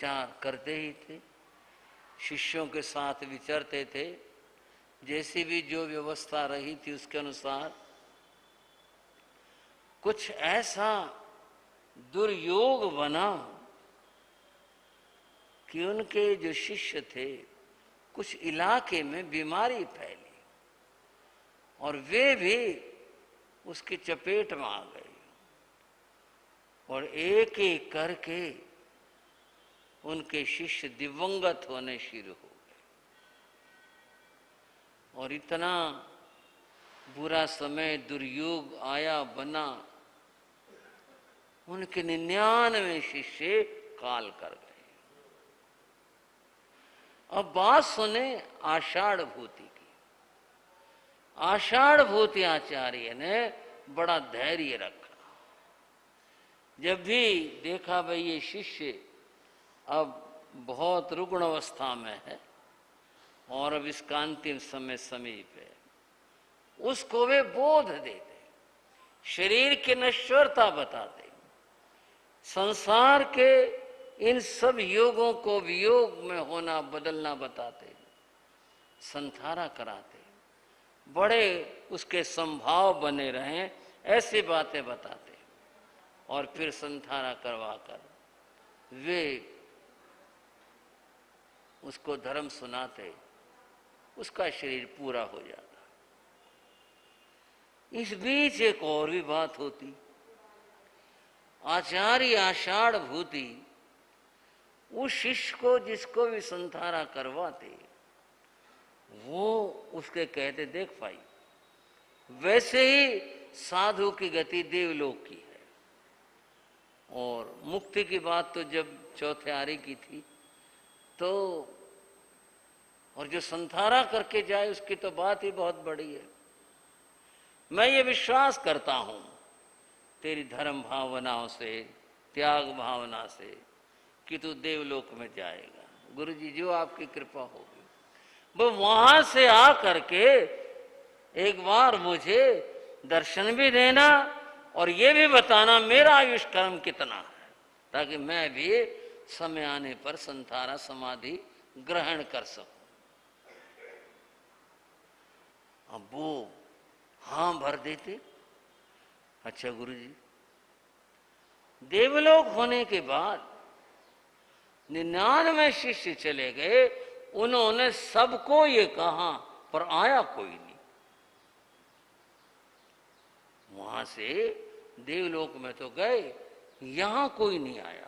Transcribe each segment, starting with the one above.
विचार करते ही थे, शिष्यों के साथ विचरते थे, जैसी भी जो व्यवस्था रही थी उसके अनुसार। कुछ ऐसा दुर्योग बना कि उनके जो शिष्य थे, कुछ इलाके में बीमारी फैली और वे भी उसकी चपेट में आ गए और एक एक करके उनके शिष्य दिवंगत होने शुरू हो गए। और इतना बुरा समय दुर्योग आया बना, उनके 99 शिष्य काल कर गए। अब बात सुने आषाढ़ भूति की। आषाढ़ भूति आचार्य ने बड़ा धैर्य रखा। जब भी देखा भाई ये शिष्य अब बहुत रुग्ण अवस्था में है और अब इसका अंतिम समय समीप है, उसको वे बोध देते, शरीर की नश्वरता बताते, संसार के इन सब योगों को वियोग में होना बदलना बताते, संथारा कराते, बड़े उसके संभाव बने रहें ऐसी बातें बताते और फिर संथारा करवाकर वे उसको धर्म सुनाते, उसका शरीर पूरा हो जाता। इस बीच एक और भी बात होती। आचार्य आषाढ़ भूति उस शिष्य को जिसको भी संथारा करवाते, वो उसके कहते, देख भाई वैसे ही साधु की गति देवलोक की है, और मुक्ति की बात तो जब चौथे आरे की थी तो, और जो संथारा करके जाए उसकी तो बात ही बहुत बड़ी है। मैं ये विश्वास करता हूं तेरी धर्म भावनाओं से, त्याग भावना से, कि तू देवलोक में जाएगा। गुरु जी जो आपकी कृपा होगी, वो वहां से आ करके एक बार मुझे दर्शन भी देना और ये भी बताना मेरा आयुष कर्म कितना है, ताकि मैं भी समय आने पर संथारा समाधि ग्रहण कर सकूं। अब वो हां भर देते। अच्छा गुरु जी, देवलोक होने के बाद 99 शिष्य चले गए, उन्होंने सबको ये कहा पर आया कोई नहीं। वहां से देवलोक में तो गए, यहां कोई नहीं आया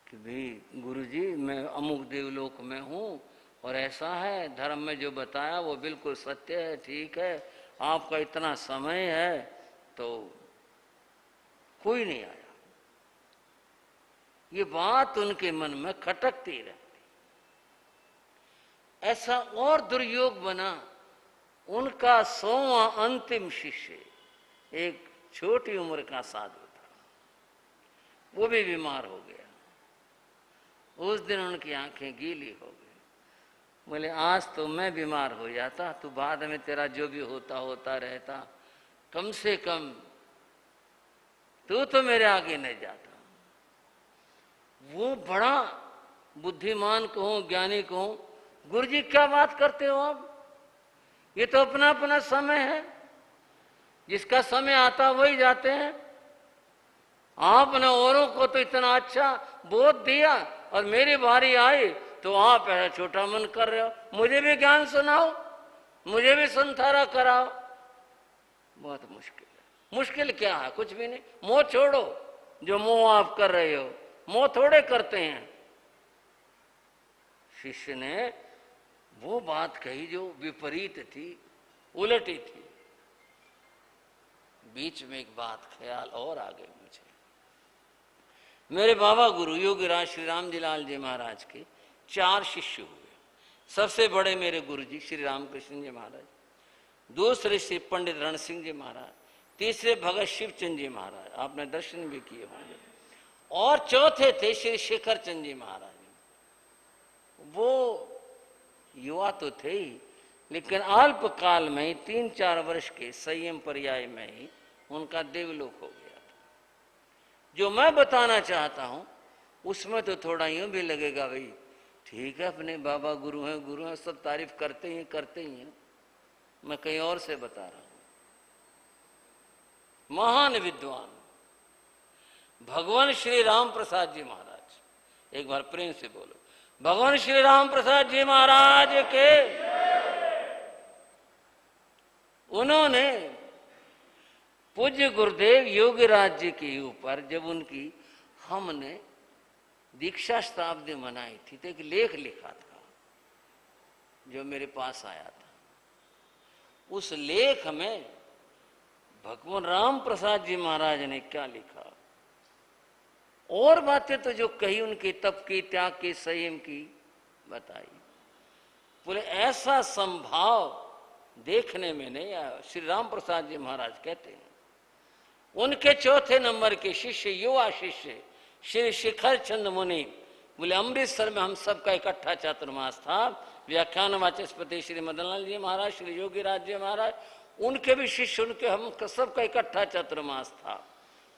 कि भाई गुरुजी मैं अमुक देवलोक में हूं और ऐसा है, धर्म में जो बताया वो बिल्कुल सत्य है, ठीक है, आपका इतना समय है, तो कोई नहीं आया। ये बात उनके मन में खटकती रहती। ऐसा और दुर्योग बना, उनका 100वां अंतिम शिष्य एक छोटी उम्र का साधु था, वो भी बीमार हो गया। उस दिन उनकी आंखें गीली हो गई। बोले आज तो मैं बीमार हो जाता, तू बाद में तेरा जो भी होता होता रहता, कम से कम तू तो मेरे आगे नहीं जाता। वो बड़ा बुद्धिमान कहूं, ज्ञानी कहूं, गुरुजी क्या बात करते हो आप, ये तो अपना अपना समय है, जिसका समय आता वही जाते हैं। आपने औरों को तो इतना अच्छा बोध दिया और मेरी बारी आई तो आप ऐसा छोटा मन कर रहे हो। मुझे भी ज्ञान सुनाओ, मुझे भी संथारा कराओ। बहुत मुश्किल है। मुश्किल क्या है, कुछ भी नहीं। मोह छोड़ो, जो मोह आप कर रहे हो मोह थोड़े करते हैं। शिष्य ने वो बात कही जो विपरीत थी, उलटी थी। बीच में एक बात ख्याल और आ गई मुझे। मेरे बाबा गुरु योगीराज श्री राम जी लाल जी महाराज के 4 शिष्य हुए। सबसे बड़े मेरे गुरु जी श्री रामकृष्ण जी महाराज, दूसरे श्री पंडित रण सिंह जी महाराज, तीसरे भगत शिवचंद जी महाराज, आपने दर्शन भी किए होंगे, और चौथे थे श्री शेखर चंद जी महाराज। वो युवा तो थे ही, लेकिन अल्पकाल में ही 3-4 वर्ष के संयम पर्याय में ही उनका देवलोक हो गया था। जो मैं बताना चाहता हूं उसमें तो थोड़ा यूं भी लगेगा भाई ठीक है, अपने बाबा गुरु हैं, सब तारीफ करते ही हैं। मैं कहीं और से बता रहा हूं। महान विद्वान भगवान श्री राम प्रसाद जी महाराज, एक बार प्रेम से बोलो, भगवान श्री राम प्रसाद जी महाराज के। उन्होंने पूज्य गुरुदेव योगीराज जी के ऊपर जब उनकी हमने दीक्षा शताब्दी मनाई थी तो एक लेख लिखा था जो मेरे पास आया था। उस लेख में भगवान राम प्रसाद जी महाराज ने क्या लिखा, और बातें तो जो कही उनके तप की, त्याग की, संयम की बताई। बोले ऐसा संभाव देखने में नहीं आया। श्री राम प्रसाद जी महाराज कहते हैं उनके चौथे नंबर के शिष्य, युवा शिष्य श्री शिखर चंद मुनि, बोले अमृतसर में हम सबका इकट्ठा चातुर्मास था। व्याख्यान वाचस्पति श्री मदन लाल जी महाराज, श्री योगीराज जी महाराज, उनके भी शिष्य, उनके हम सबका इकट्ठा चातुर्मास था।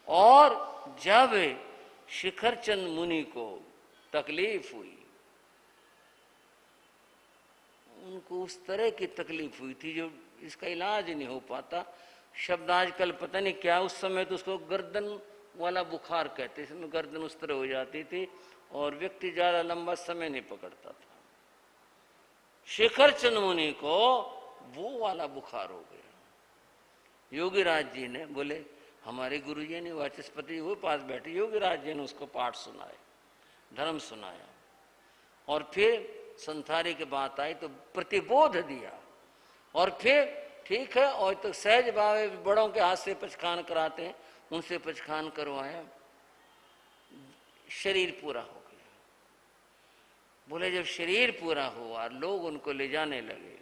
और जब शिखर चंद मुनि को तकलीफ हुई, उनको उस तरह की तकलीफ हुई थी जो इसका इलाज नहीं हो पाता। शब्द आजकल पता नहीं क्या, उस समय तो उसको गर्दन वाला बुखार कहते, इसमें गर्दन उस तरह हो जाती थी और व्यक्ति ज्यादा लंबा समय नहीं पकड़ता था। शिखर चंद मुनि को वो वाला बुखार हो गया। योगीराज जी ने बोले, हमारे गुरु जी ने वाचस्पति वो पास बैठे, योगीराज जी ने उसको पाठ सुनाए, धर्म सुनाया, और फिर संसारी की बात आई तो प्रतिबोध दिया। और फिर ठीक है, और तो सहज भाव बड़ों के हाथ से पचखान कराते हैं, उनसे पचखान करवाया, शरीर पूरा हो गया। बोले जब शरीर पूरा हुआ, लोग उनको ले जाने लगे,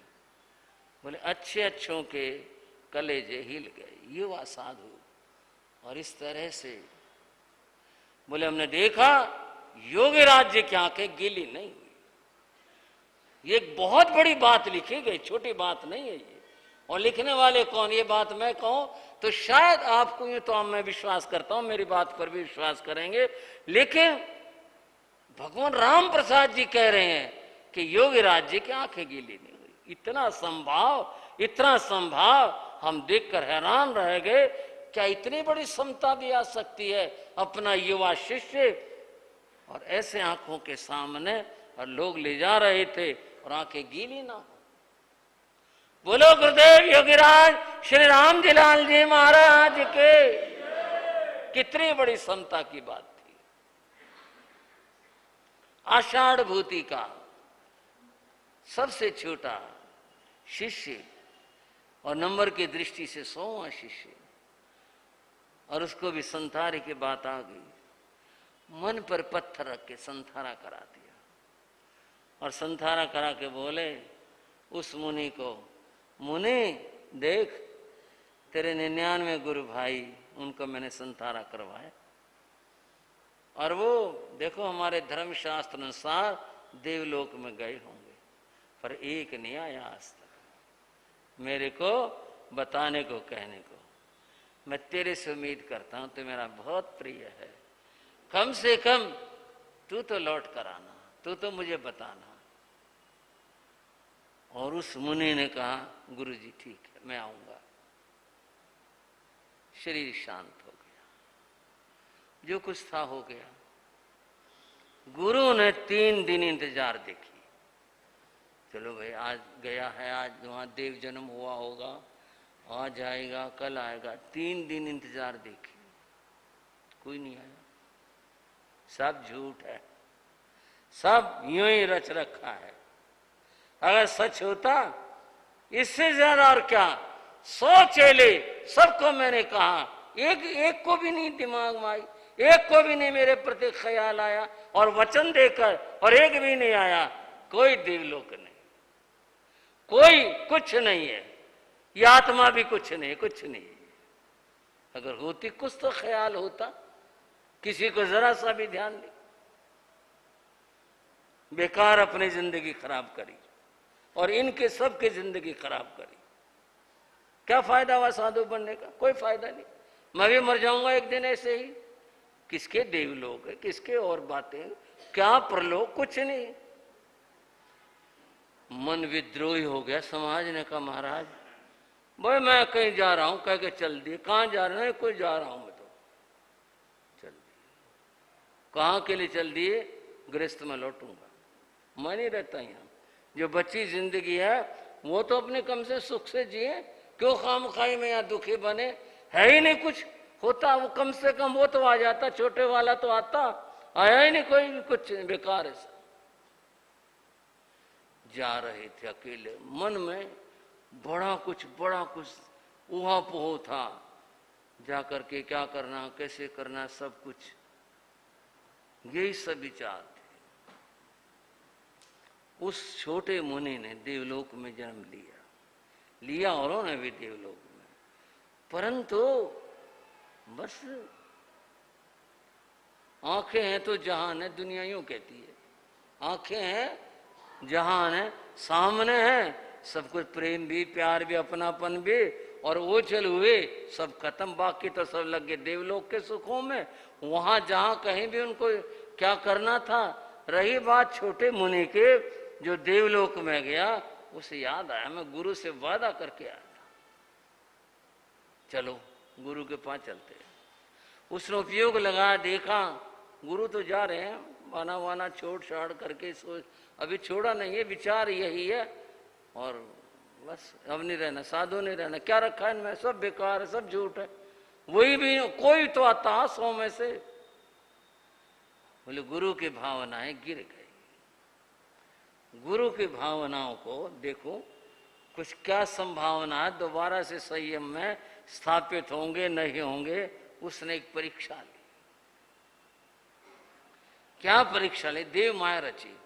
बोले अच्छे अच्छों के कलेजे हिल गए, युवा साधु। और इस तरह से बोले हमने देखा योगीराज जी की आंखें गीली नहीं हुई। ये एक बहुत बड़ी बात लिखी गई, छोटी बात नहीं है ये। और लिखने वाले कौन, ये बात मैं कहूं तो शायद आपको, ये तो मैं विश्वास करता हूं, मेरी बात पर भी विश्वास करेंगे, लेकिन भगवान राम प्रसाद जी कह रहे हैं कि योगीराज जी की आंखें गीली नहीं हुई। इतना संभाव हम देखकर हैरान रह गए। क्या इतनी बड़ी समता भी आ सकती है? अपना युवा शिष्य और ऐसे आंखों के सामने, और लोग ले जा रहे थे और आंखें गीली ना हो। बोलो गुरुदेव योगीराज श्री राम जी लाल जी महाराज के। कितनी बड़ी समता की बात थी। आषाढ़ भूति का सबसे छोटा शिष्य और नंबर की दृष्टि से 100वां शिष्य, और उसको भी संथारे की बात आ गई। मन पर पत्थर रख के संथारा करा दिया, और संथारा करा के बोले उस मुनि को, मुनि देख तेरे 99 गुरु भाई, उनको मैंने संथारा करवाया, और वो देखो हमारे धर्मशास्त्र अनुसार देवलोक में गए होंगे, पर एक नहीं आया आज तक मेरे को बताने को, कहने को। मैं तेरे से उम्मीद करता हूं, तो मेरा बहुत प्रिय है, कम से कम तू तो लौट कर आना, तू तो मुझे बताना। और उस मुनि ने कहा गुरुजी ठीक है, मैं आऊंगा। शरीर शांत हो गया, जो कुछ था हो गया। गुरु ने 3 दिन इंतजार देखी। चलो भाई आज गया है, आज वहां देव जन्म हुआ होगा, आज आएगा, कल आएगा। 3 दिन इंतजार देखी, कोई नहीं आया। सब झूठ है, सब यूं ही रच रखा है। अगर सच होता, इससे ज्यादा और क्या, 100 चेले, सबको मैंने कहा, एक को भी नहीं दिमाग में आई, एक को भी नहीं मेरे प्रति ख्याल आया, और वचन देकर, और एक भी नहीं आया। कोई देवलोक नहीं, कोई कुछ नहीं है, ये आत्मा भी कुछ नहीं, कुछ नहीं। अगर होती कुछ तो ख्याल होता, किसी को जरा सा भी ध्यान नहीं। बेकार अपनी जिंदगी खराब करी और इनके सबके जिंदगी खराब करी। क्या फायदा हुआ साधु बनने का? कोई फायदा नहीं। मैं भी मर जाऊंगा एक दिन ऐसे ही, किसके देवलोक है, किसके और बातें, क्या प्रलोक, कुछ नहीं। मन विद्रोही हो गया। समाज ने कहा महाराज भाई मैं कहीं जा रहा हूं, कह के चल दिए। कहां जा रहे हैं? कोई जा रहा हूं मैं तो। चल दिए। कहां के लिए चल दिए? गृहस्थ में लौटूंगा, मैं नहीं रहता यहां। जो बची जिंदगी है वो तो अपने कम से सुख से जिए, क्यों खामखाई में यहां दुखी बने। है ही नहीं कुछ होता, वो कम से कम वो तो आ जाता, छोटे वाला तो आता, आया ही नहीं कोई, कुछ बेकार है। जा रहे थे अकेले, मन में बड़ा कुछ ऊहा-पोह था। जाकर के क्या करना, कैसे करना, सब कुछ यही सब विचार थे। उस छोटे मुनि ने देवलोक में जन्म लिया और उन्होंने भी देवलोक में, परंतु बस आंखें हैं तो जहान है, दुनिया यूं कहती है। आंखें हैं, जहान है, सामने है सब कुछ, प्रेम भी, प्यार भी, अपनापन भी, और ओझल हुए सब खत्म। बाकी तो सब लग गए देवलोक के सुखों में। वहां जहां कहीं भी उनको क्या करना था। रही बात छोटे मुनि के जो देवलोक में गया, उसे याद आया मैं गुरु से वादा करके आया था, चलो गुरु के पास चलते हैं। उसने उपयोग लगा, देखा गुरु तो जा रहे हैं, बाना वाना छोड़ छाड़ करके सोच, अभी छोड़ा नहीं है, विचार यही है, और बस अब नहीं रहना, साधु नहीं रहना, क्या रखा है इनमें, सब बेकार है, सब झूठ है। वही भी कोई तो आता 100 में से। बोले गुरु की भावनाएं गिर गई। गुरु की भावनाओं को देखो, कुछ क्या संभावना है दोबारा से संयम में स्थापित होंगे नहीं होंगे। उसने एक परीक्षा ली। क्या परीक्षा ली? देव माया रची,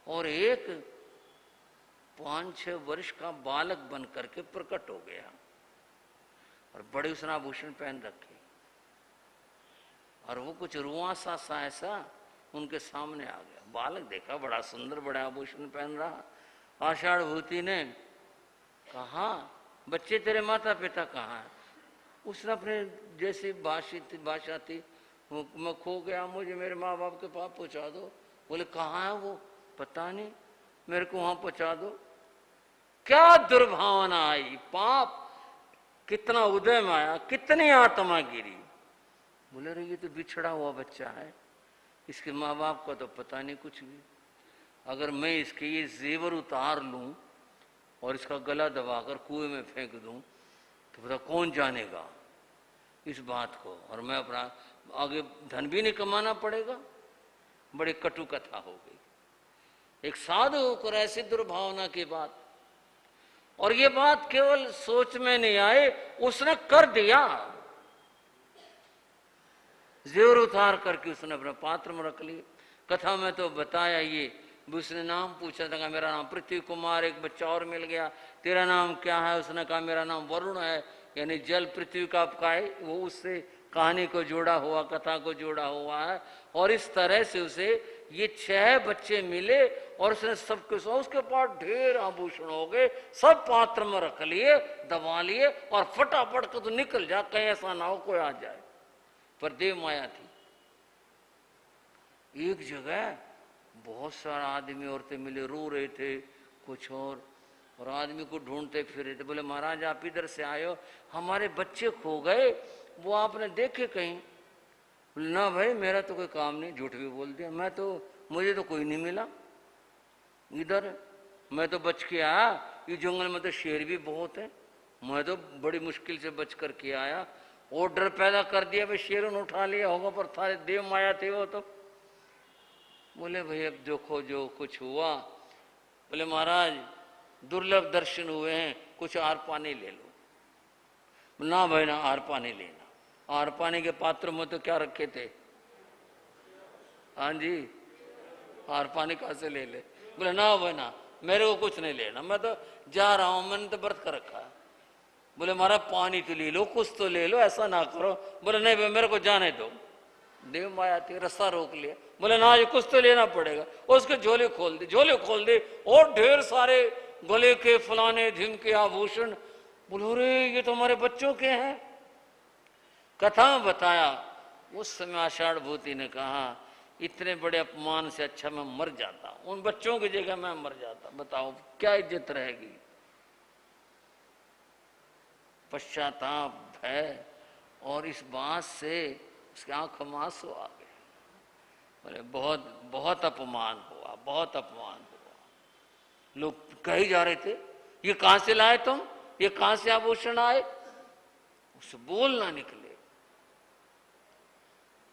और एक 5-6 वर्ष का बालक बन करके प्रकट हो गया, और बड़े उसने आभूषण पहन रखे, और वो कुछ रुआसा सा ऐसा उनके सामने आ गया। बालक देखा बड़ा सुंदर, बड़ा आभूषण पहन रहा। आषाढ़ भूति ने कहा बच्चे तेरे माता पिता कहाँ है? उसने अपने जैसी भाषा थी, मैं खो गया, मुझे मेरे माँ बाप के पास पहुंचा दो। बोले कहाँ है वो? पता नहीं, मेरे को वहां पहुंचा दो। क्या दुर्भावना आई, पाप कितना उदय में आया, कितनी आत्मा गिरी। बोले रे ये तो बिछड़ा हुआ बच्चा है, इसके माँ बाप का तो पता नहीं कुछ भी। अगर मैं इसके ये जेवर उतार लूं और इसका गला दबाकर कुएं में फेंक दूं तो पता कौन जानेगा इस बात को, और मैं अपना आगे धन भी नहीं कमाना पड़ेगा। बड़ी कटु कथा हो गई। एक साधु होकर ऐसी दुर्भावना की बात, और ये बात केवल सोच में नहीं आए, उसने कर दिया। जेवर उतार करके उसने अपने पात्र में रख लिए। कथा में तो बताया ये, उसने नाम पूछा था, मेरा नाम पृथ्वी कुमार, एक बच्चा और मिल गया, तेरा नाम क्या है? उसने कहा मेरा नाम वरुण है, यानी जल पृथ्वी का है। वो उससे कहानी को जोड़ा हुआ, कथा को जोड़ा हुआ है। और इस तरह से उसे ये 6 बच्चे मिले, और उसने सबके सब, उसके पास ढेर आभूषण हो गए, सब पात्र में रख लिए, दबा लिए, और फटाफट को तो निकल जा, कहीं ऐसा ना हो कोई आ जाए। पर देव माया थी। एक जगह बहुत सारा आदमी औरतें मिले, रो रहे थे कुछ और आदमी को ढूंढते फिर रहे थे। बोले महाराज आप इधर से आए हो, हमारे बच्चे खो गए, वो आपने देखे कहीं? बोले ना भाई मेरा तो कोई काम नहीं। झूठ भी बोल दिया, मैं तो, मुझे तो कोई नहीं मिला इधर, मैं तो बच के आया। ये जंगल में तो शेर भी बहुत है, मैं तो बड़ी मुश्किल से बच कर के आया। और डर पैदा कर दिया भाई शेरों ने उठा लिया होगा, पर थारे देव माया थे वो तो। बोले भाई अब देखो जो कुछ हुआ। बोले महाराज दुर्लभ दर्शन हुए हैं, कुछ आर पानी ले लो। ना भाई ना, आर पानी लेना। आर पानी के पात्र में तो क्या रखे थे? हाँ जी, आर पानी कहाँ से ले ले? बोले ना भाई ना, मेरे को कुछ नहीं लेना, मैं तो जा रहा हूं, मैंने तो व्रत कर रखा है। बोले महाराज पानी तो ले लो, कुछ तो ले लो, ऐसा ना करो। बोले नहीं भाई मेरे को जाने दो। देव माया थी, रास्ता रोक लिया। बोले ना ये कुछ तो लेना पड़ेगा। उसके झोले खोल दे, और ढेर सारे गले के फलाने झिमके आभूषण। बोलो रे ये तो हमारे बच्चों के हैं। कथा में बताया उस समय आषाढ़ भूति ने कहा इतने बड़े अपमान से अच्छा मैं मर जाता, उन बच्चों की जगह मैं मर जाता, बताओ क्या इज्जत रहेगी। पश्चाताप, भय और इस बात से उसकी आंखों में आंसू आ गए। बोले बहुत बहुत अपमान हुआ, बहुत अपमान हुआ। लोग कहे जा रहे थे ये कहां से लाए तुम, ये कहां से आभूषण आए, उससे बोल ना निकले।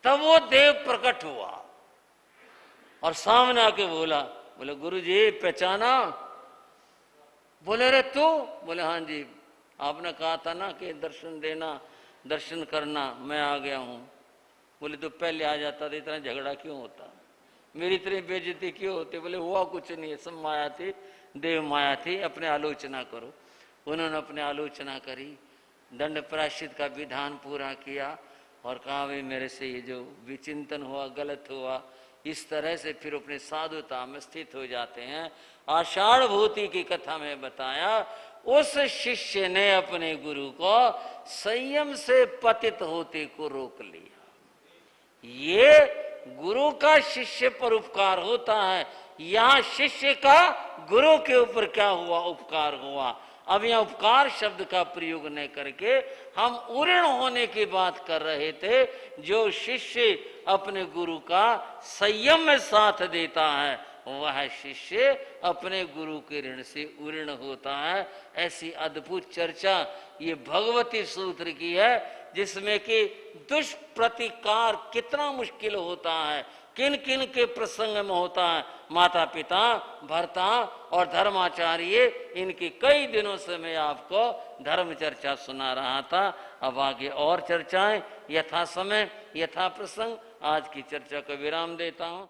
तब वो देव प्रकट हुआ और सामने आके बोला, बोले गुरुजी पहचाना? बोले रे तू? बोले हाँ जी, आपने कहा था ना कि दर्शन देना, दर्शन करना, मैं आ गया हूं। बोले तो पहले आ जाता तो इतना झगड़ा क्यों होता, मेरी इतनी बेइज्जती क्यों होती? बोले हुआ कुछ नहीं है, सब माया थी, देव माया थी, अपने आलोचना करो। उन्होंने अपने आलोचना करी, दंड प्रायश्चित का विधान पूरा किया और कहा भाई मेरे से ये जो विचिंतन हुआ गलत हुआ। इस तरह से फिर अपने साधुता में स्थित हो जाते हैं। आषाढ़ भूति की कथा में बताया, उस शिष्य ने अपने गुरु को संयम से पतित होते को रोक लिया। ये गुरु का शिष्य पर उपकार होता है। यहां शिष्य का गुरु के ऊपर क्या हुआ, उपकार हुआ। अब यहां उपकार शब्द का प्रयोग नहीं करके हम उऋण होने की बात कर रहे थे। जो शिष्य अपने गुरु का संयम में साथ देता है वह शिष्य अपने गुरु के ऋण से उऋण होता है। ऐसी अद्भुत चर्चा ये भगवती सूत्र की है, जिसमें कि दुष्प्रतिकार कितना मुश्किल होता है, किन किन के प्रसंग में होता है। माता पिता, भर्ता और धर्माचार्य, इनकी कई दिनों से मैं आपको धर्म चर्चा सुना रहा था। अब आगे और चर्चाएं यथा समय यथा प्रसंग। आज की चर्चा को विराम देता हूं।